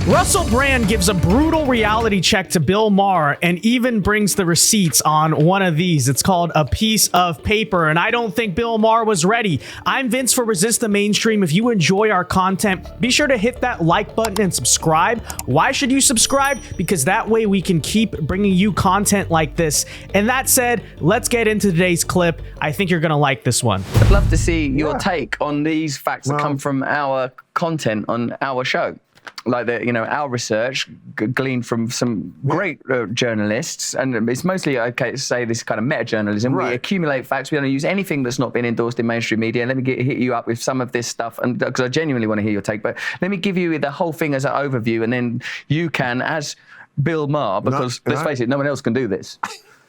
Russell Brand gives a brutal reality check to Bill Maher and even brings the receipts on one of these. It's called A Piece of Paper, and I don't think Bill Maher was ready. I'm Vince for Resist the Mainstream. If you enjoy our content, be sure to hit that like button and subscribe. Why should you subscribe? Because that way we can keep bringing you content like this. And that said, let's get into today's clip. I think you're going to like this one. I'd love to see your take on these facts that come from our content on our show. Like our research gleaned from some great journalists, and it's mostly okay to say this kind of meta-journalism. Right. We accumulate facts. We don't use anything that's not been endorsed in mainstream media. And let me hit you up with some of this stuff, and because I genuinely want to hear your take. But let me give you the whole thing as an overview, and then you can, as Bill Maher, because let's face it, no one else can do this.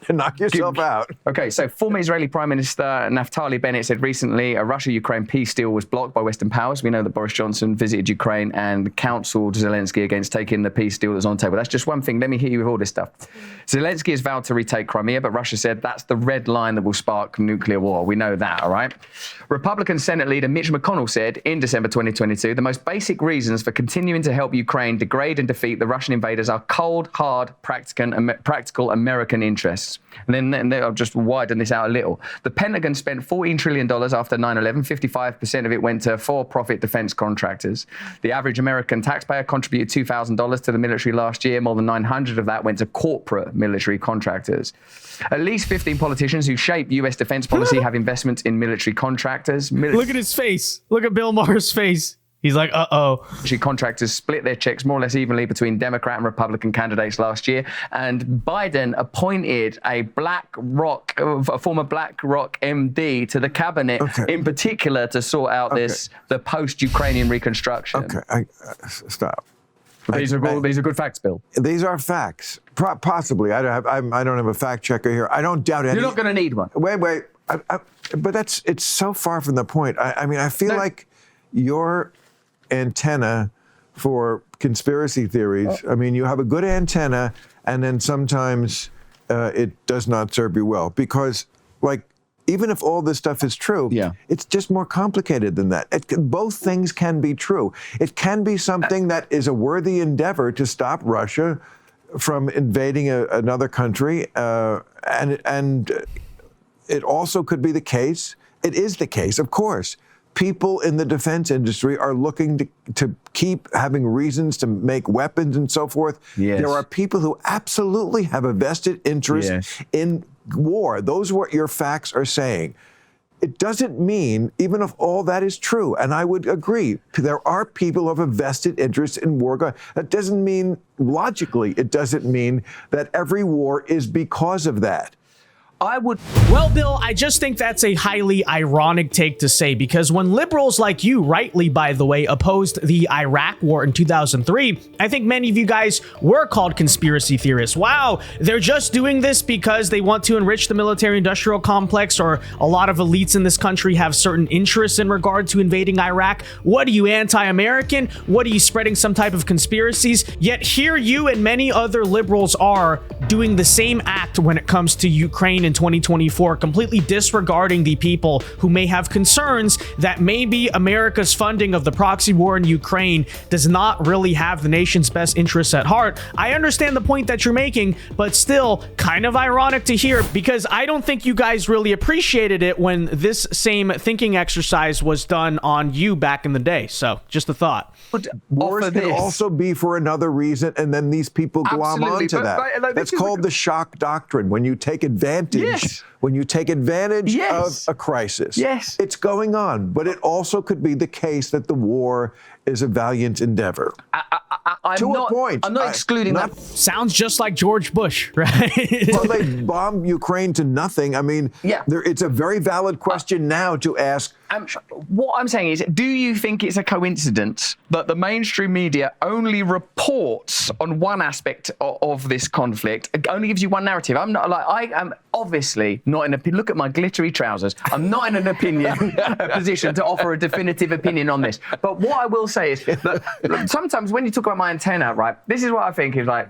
Knock yourself out. Okay, so former Israeli Prime Minister Naftali Bennett said recently a Russia-Ukraine peace deal was blocked by Western powers. We know that Boris Johnson visited Ukraine and counseled Zelensky against taking the peace deal that was on the table. That's just one thing. Let me hit you with all this stuff. Zelensky has vowed to retake Crimea, but Russia said that's the red line that will spark nuclear war. We know that, all right? Republican Senate leader Mitch McConnell said in December 2022, the most basic reasons for continuing to help Ukraine degrade and defeat the Russian invaders are cold, hard, practical American interests. And then I'll just widen this out a little. The Pentagon spent $14 trillion after 9/11. 55% of it went to for-profit defense contractors. The average American taxpayer contributed $2,000 to the military last year. More than 900 of that went to corporate military contractors. At least 15 politicians who shape U.S. defense policy have investments in military contractors. Look at his face. Look at Bill Maher's face. He's like, uh-oh. Contractors split their checks more or less evenly between Democrat and Republican candidates last year. And Biden appointed a former BlackRock MD to the cabinet, in particular to sort out the post-Ukrainian reconstruction. Okay, stop. These are good facts, Bill. These are facts. Possibly. I don't have a fact checker here. I don't doubt any. You're not going to need one. Wait. But it's so far from the point. I mean, I feel like your antenna for conspiracy theories. I mean, you have a good antenna, and then sometimes it does not serve you well because, like, even if all this stuff is true, it's just more complicated than that. Both things can be true. It can be something that is a worthy endeavor to stop Russia from invading another country, and it also could be the case. It is the case, of course. People in the defense industry are looking to keep having reasons to make weapons and so forth. Yes. There are people who absolutely have a vested interest in war. Those are what your facts are saying. It doesn't mean, even if all that is true, and I would agree, there are people who have a vested interest in war. That doesn't mean, logically, it doesn't mean that every war is because of that. Well, Bill, I just think that's a highly ironic take to say, because when liberals like you, rightly, by the way, opposed the Iraq war in 2003, I think many of you guys were called conspiracy theorists. Wow, they're just doing this because they want to enrich the military-industrial complex, or a lot of elites in this country have certain interests in regard to invading Iraq. What are you, anti-American? What are you, spreading some type of conspiracies? Yet here you and many other liberals are doing the same act when it comes to Ukraine in 2024, completely disregarding the people who may have concerns that maybe America's funding of the proxy war in Ukraine does not really have the nation's best interests at heart. I understand the point that you're making, but still kind of ironic to hear, because I don't think you guys really appreciated it when this same thinking exercise was done on you back in the day. So just a thought. Wars can also be for another reason, and then these people glom onto that. That's called the shock doctrine. When you take advantage, when you take advantage of a crisis, it's going on. But it also could be the case that the war is a valiant endeavor. To a point. I'm not excluding that. Sounds just like George Bush, right? Well, they bombed Ukraine to nothing. I mean, it's a very valid question now to ask. What I'm saying is, do you think it's a coincidence that the mainstream media only reports on one aspect of this conflict? It only gives you one narrative. I am obviously not in a, look at my glittery trousers. I'm not in an opinion position to offer a definitive opinion on this. But what I will say is that sometimes when you talk about my antenna, right, this is what I think is like,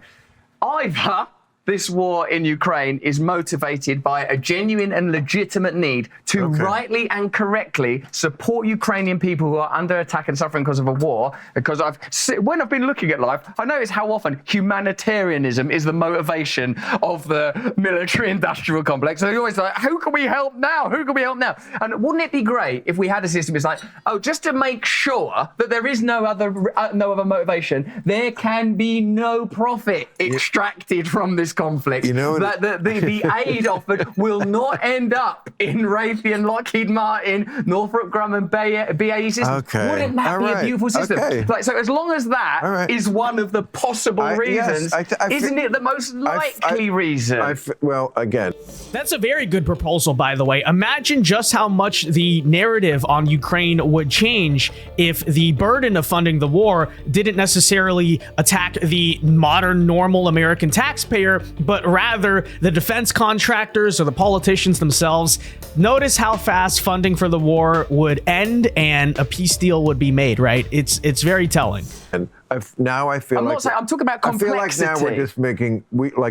either this war in Ukraine is motivated by a genuine and legitimate need to rightly and correctly support Ukrainian people who are under attack and suffering because of a war. Because when I've been looking at life, I notice how often humanitarianism is the motivation of the military-industrial complex. So you're always like, who can we help now? Who can we help now? And wouldn't it be great if we had a system that's like, oh, just to make sure that there is no other motivation, there can be no profit extracted from this conflict. You know, that the aid offered will not end up in Raytheon, Lockheed Martin, Northrop Grumman, BAE systems. Wouldn't that be a beautiful system? Like, so as long as that is one of the possible reasons, isn't it the most likely reason? Well, again, that's a very good proposal, by the way. Imagine just how much the narrative on Ukraine would change if the burden of funding the war didn't necessarily attack the modern, normal American taxpayer, but rather the defense contractors or the politicians themselves. Notice how fast funding for the war would end and a peace deal would be made, right? It's very telling. And now I feel I'm talking about complexity. I feel like now we're just making,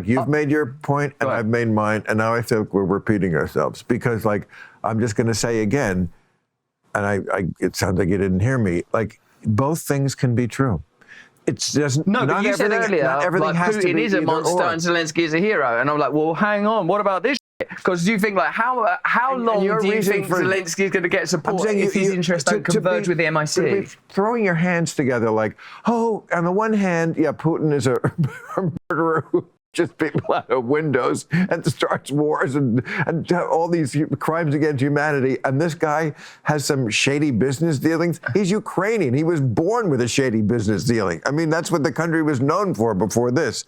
you've made your point and I've made mine, and now I feel like we're repeating ourselves because, like, I'm just going to say again, and it sounds like you didn't hear me, like, both things can be true. It's just but you said earlier, not everything like, has to Putin be is a monster and Zelensky is a hero, and I'm like, well, hang on, what about this? Because you think, like, how long do you think Zelensky is going to get support if his interests don't converge with the MIC? Throwing your hands together like, oh, on the one hand, yeah, Putin is a murderer who just people out of windows and starts wars and all these crimes against humanity. And this guy has some shady business dealings. He's Ukrainian. He was born with a shady business dealing. I mean, that's what the country was known for before this.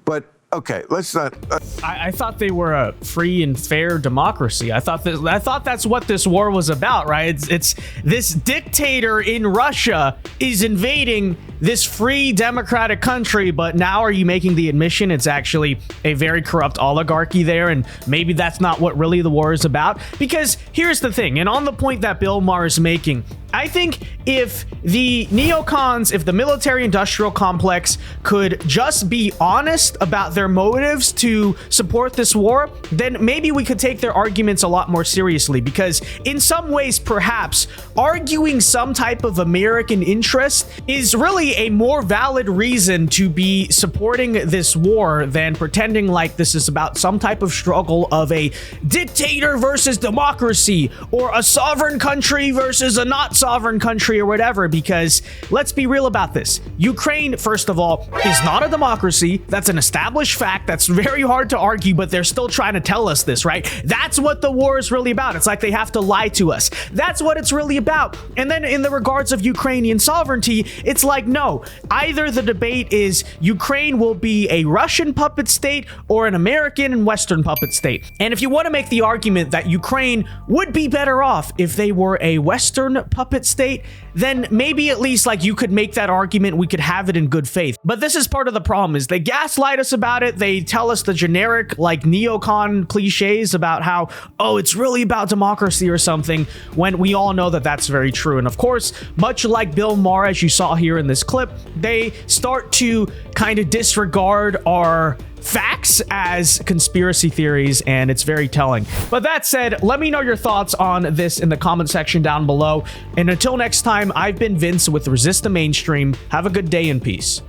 But okay, let's not. I thought they were a free and fair democracy. I thought that's what this war was about, right? It's this dictator in Russia is invading this free democratic country, but now are you making the admission it's actually a very corrupt oligarchy there, and maybe that's not what really the war is about? Because here's the thing, and on the point that Bill Maher is making, I think if the neocons, if the military-industrial complex could just be honest about their motives to support this war, then maybe we could take their arguments a lot more seriously. Because in some ways, perhaps, arguing some type of American interest is really a more valid reason to be supporting this war than pretending like this is about some type of struggle of a dictator versus democracy, or a sovereign country versus a not sovereign country, or whatever. Because let's be real about this. Ukraine, first of all, is not a democracy. That's an established fact. That's very hard to argue, but they're still trying to tell us this, right? That's what the war is really about. It's like they have to lie to us. That's what it's really about. And then in the regards of Ukrainian sovereignty, it's like, no, either the debate is Ukraine will be a Russian puppet state or an American and Western puppet state. And if you want to make the argument that Ukraine would be better off if they were a Western puppet state, then maybe at least like you could make that argument. We could have it in good faith. But this is part of the problem, is they gaslight us about it. They tell us the generic like neocon cliches about how, oh, it's really about democracy or something, when we all know that that's very true. And of course, much like Bill Maher, as you saw here in this clip, they start to kind of disregard our facts as conspiracy theories, and it's very telling. But that said, let me know your thoughts on this in the comment section down below. And until next time, I've been Vince with Resist the Mainstream. Have a good day and peace.